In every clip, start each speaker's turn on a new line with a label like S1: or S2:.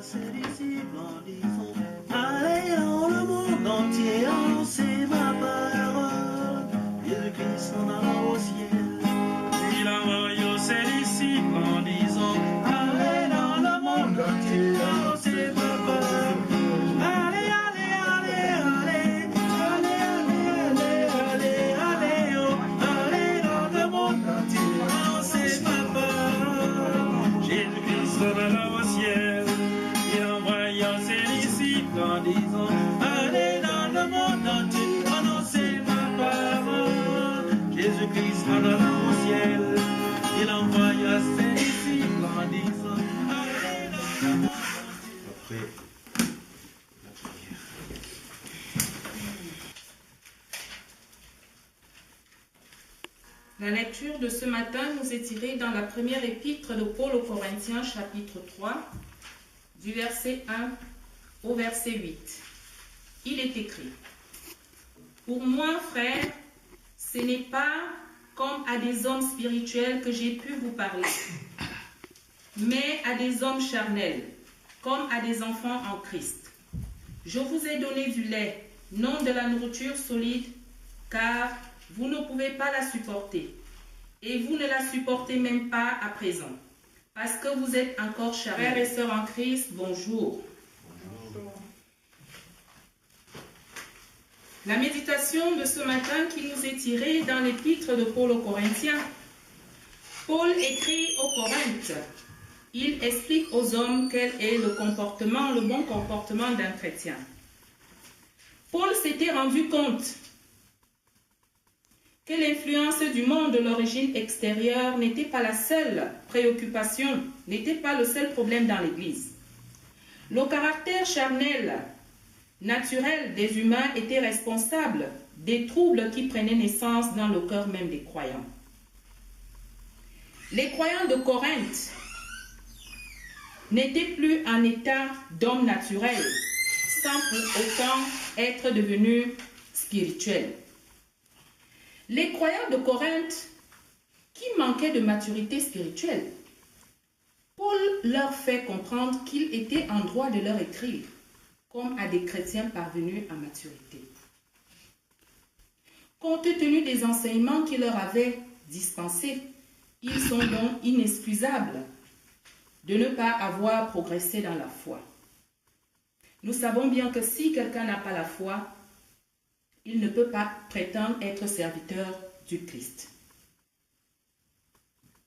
S1: ses disciples en disant, allez dans le monde entier, annoncez ma parole. Jésus-Christ s'en allant au ciel. Il envoya ses disciples en disant, allez dans le monde entier, annoncez ma parole. Allez, allez, allez, allez, allez, allez, allez, allez, oh, allez dans le monde entier, annoncez ma parole. Jésus-Christ s'en allant au ciel. Il envoya ses disciples en disant, allez dans le monde entier, annoncez ma parole. Jésus-Christ s'en allant au ciel. Il envoya ses disciples en disant, allez dans le monde entier. Après la prière.
S2: La lecture de ce matin nous est tirée dans la première épître de Paul aux Corinthiens, chapitre 3, du verset 1 au verset 8. Il est écrit: pour moi, frères, ce n'est pas comme à des hommes spirituels que j'ai pu vous parler, mais à des hommes charnels, comme à des enfants en Christ. Je vous ai donné du lait, non de la nourriture solide, car vous ne pouvez pas la supporter, et vous ne la supportez même pas à présent, parce que vous êtes encore charnels. Frères et sœurs en Christ, bonjour. La méditation de ce matin qui nous est tirée dans l'épître de Paul aux Corinthiens. Paul écrit aux Corinthes. Il explique aux hommes quel est le bon comportement d'un chrétien. Paul s'était rendu compte que l'influence du monde de l'origine extérieure n'était pas la seule préoccupation, n'était pas le seul problème dans l'Église. Le caractère charnel, naturel des humains était responsable des troubles qui prenaient naissance dans le cœur même des croyants. Les croyants de Corinthe n'étaient plus en état d'homme naturel, sans pour autant être devenus spirituels. Les croyants de Corinthe qui manquaient de maturité spirituelle, Paul leur fait comprendre qu'il était en droit de leur écrire comme à des chrétiens parvenus à maturité. Compte tenu des enseignements qu'il leur avait dispensés, ils sont donc inexcusables de ne pas avoir progressé dans la foi. Nous savons bien que si quelqu'un n'a pas la foi, il ne peut pas prétendre être serviteur du Christ.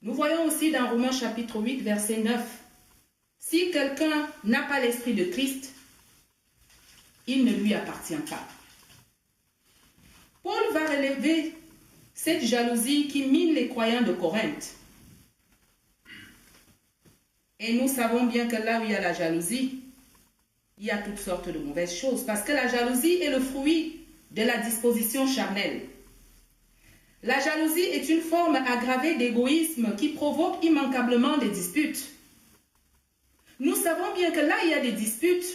S2: Nous voyons aussi dans Romains chapitre 8, verset 9, si quelqu'un n'a pas l'esprit de Christ, il ne lui appartient pas. Paul va relever cette jalousie qui mine les croyants de Corinthe. Et nous savons bien que là où il y a la jalousie, il y a toutes sortes de mauvaises choses, parce que la jalousie est le fruit de la disposition charnelle. La jalousie est une forme aggravée d'égoïsme qui provoque immanquablement des disputes. Nous savons bien que là où il y a des disputes,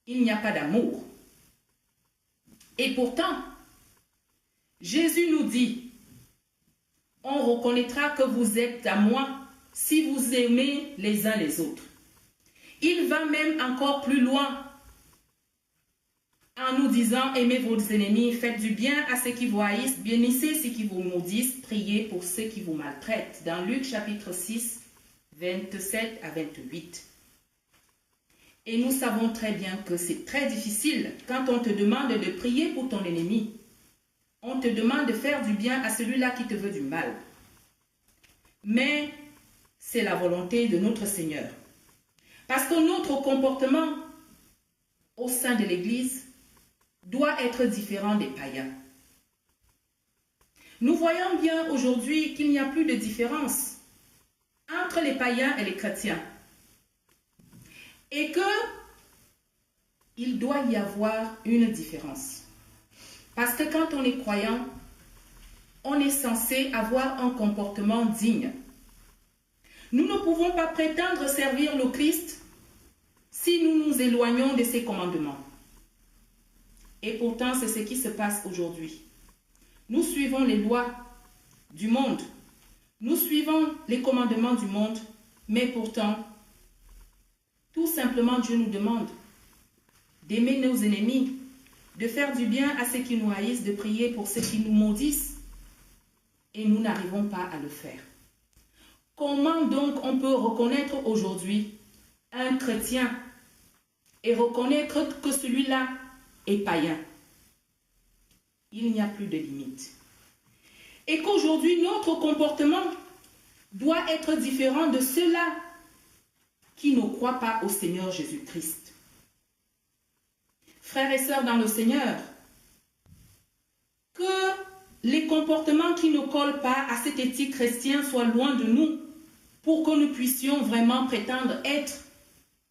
S2: il n'y a pas d'amour. Et pourtant, Jésus nous dit, on reconnaîtra que vous êtes à moi si vous aimez les uns les autres. Il va même encore plus loin en nous disant, aimez vos ennemis, faites du bien à ceux qui vous haïssent, bénissez ceux qui vous maudissent, priez pour ceux qui vous maltraitent. Dans Luc chapitre 6, 27 à 28. Et nous savons très bien que c'est très difficile quand on te demande de prier pour ton ennemi. On te demande de faire du bien à celui-là qui te veut du mal. Mais c'est la volonté de notre Seigneur. Parce que notre comportement au sein de l'Église doit être différent des païens. Nous voyons bien aujourd'hui qu'il n'y a plus de différence entre les païens et les chrétiens. Et qu'il doit y avoir une différence. Parce que quand on est croyant, on est censé avoir un comportement digne. Nous ne pouvons pas prétendre servir le Christ si nous nous éloignons de ses commandements. Et pourtant, c'est ce qui se passe aujourd'hui. Nous suivons les lois du monde. Nous suivons les commandements du monde, mais pourtant, Tout simplement, Dieu nous demande d'aimer nos ennemis, de faire du bien à ceux qui nous haïssent, de prier pour ceux qui nous maudissent. Et nous n'arrivons pas à le faire. Comment donc on peut reconnaître aujourd'hui un chrétien et reconnaître que celui-là est païen? Il n'y a plus de limite. Et qu'aujourd'hui, notre comportement doit être différent de ceux-là qui ne croient pas au Seigneur Jésus-Christ. Frères et sœurs dans le Seigneur, que les comportements qui ne collent pas à cette éthique chrétienne soient loin de nous pour que nous puissions vraiment prétendre être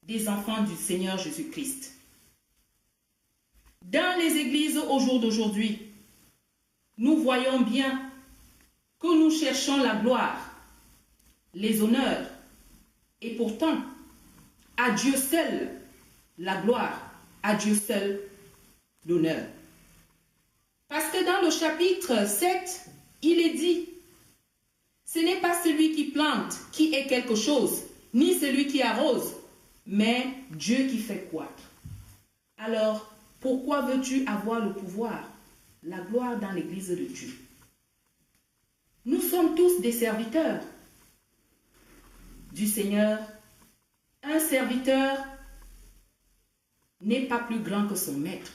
S2: des enfants du Seigneur Jésus-Christ. Dans les églises au jour d'aujourd'hui, nous voyons bien que nous cherchons la gloire, les honneurs, et pourtant, à Dieu seul la gloire, à Dieu seul l'honneur. Parce que dans le chapitre 7, il est dit, ce n'est pas celui qui plante qui est quelque chose, ni celui qui arrose, mais Dieu qui fait croître. Alors, pourquoi veux-tu avoir le pouvoir, la gloire dans l'église de Dieu? Nous sommes tous des serviteurs du Seigneur. Un serviteur n'est pas plus grand que son maître.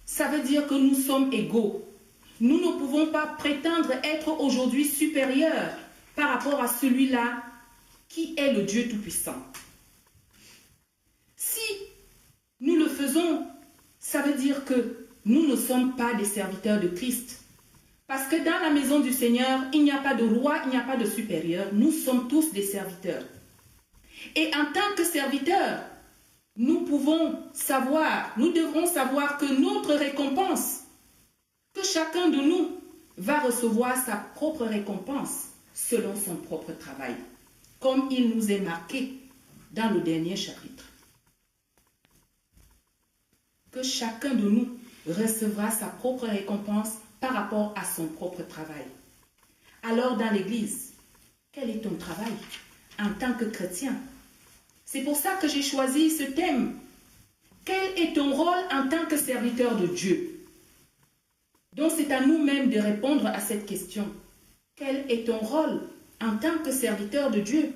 S2: Ça veut dire que nous sommes égaux. Nous ne pouvons pas prétendre être aujourd'hui supérieurs par rapport à celui-là qui est le Dieu Tout-Puissant. Si nous le faisons, ça veut dire que nous ne sommes pas des serviteurs de Christ. Parce que dans la maison du Seigneur, il n'y a pas de roi, il n'y a pas de supérieur. Nous sommes tous des serviteurs. Et en tant que serviteurs, nous devrons savoir que notre récompense, que chacun de nous va recevoir sa propre récompense selon son propre travail, comme il nous est marqué dans le dernier chapitre. Que chacun de nous recevra sa propre récompense par rapport à son propre travail. Alors dans l'Église, quel est ton travail en tant que chrétien? C'est pour ça que j'ai choisi ce thème. Quel est ton rôle en tant que serviteur de Dieu? Donc c'est à nous-mêmes de répondre à cette question. Quel est ton rôle en tant que serviteur de Dieu?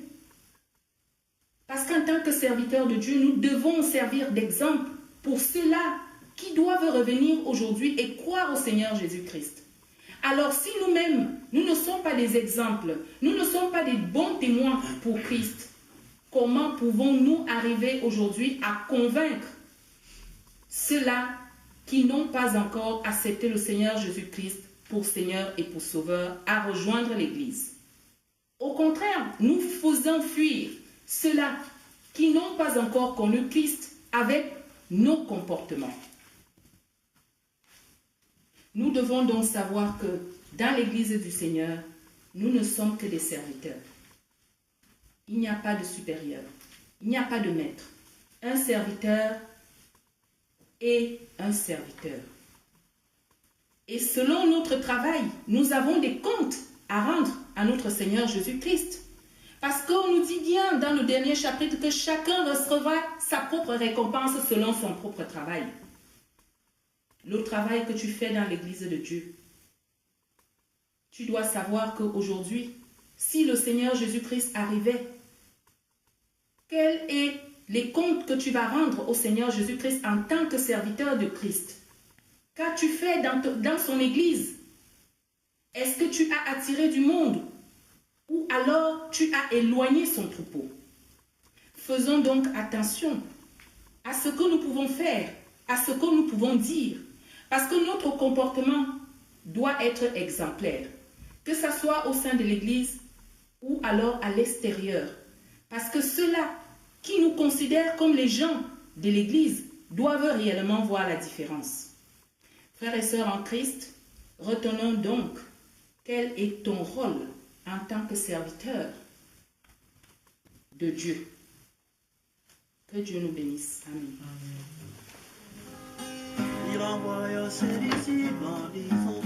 S2: Parce qu'en tant que serviteur de Dieu, nous devons servir d'exemple pour ceux-là qui doivent revenir aujourd'hui et croire au Seigneur Jésus-Christ. Alors si nous-mêmes, nous ne sommes pas des exemples, nous ne sommes pas des bons témoins pour Christ, comment pouvons-nous arriver aujourd'hui à convaincre ceux-là qui n'ont pas encore accepté le Seigneur Jésus-Christ pour Seigneur et pour Sauveur à rejoindre l'Église? Au contraire, nous faisons fuir ceux-là qui n'ont pas encore connu Christ avec nos comportements. Nous devons donc savoir que dans l'Église du Seigneur, nous ne sommes que des serviteurs. Il n'y a pas de supérieur, il n'y a pas de maître. Un serviteur est un serviteur. Et selon notre travail, nous avons des comptes à rendre à notre Seigneur Jésus-Christ. Parce qu'on nous dit bien dans le dernier chapitre que chacun recevra sa propre récompense selon son propre travail. Le travail que tu fais dans l'Église de Dieu. Tu dois savoir qu'aujourd'hui, si le Seigneur Jésus-Christ arrivait, quels sont les comptes que tu vas rendre au Seigneur Jésus-Christ en tant que serviteur de Christ? Qu'as-tu fait dans son Église? Est-ce que tu as attiré du monde? Ou alors tu as éloigné son troupeau? Faisons donc attention à ce que nous pouvons faire, à ce que nous pouvons dire, parce que notre comportement doit être exemplaire, que ce soit au sein de l'Église ou alors à l'extérieur. Parce que ceux-là qui nous considèrent comme les gens de l'Église doivent réellement voir la différence. Frères et sœurs en Christ, retenons donc quel est ton rôle en tant que serviteur de Dieu. Que Dieu nous bénisse. Amen.
S1: Il envoya ses disciples en disant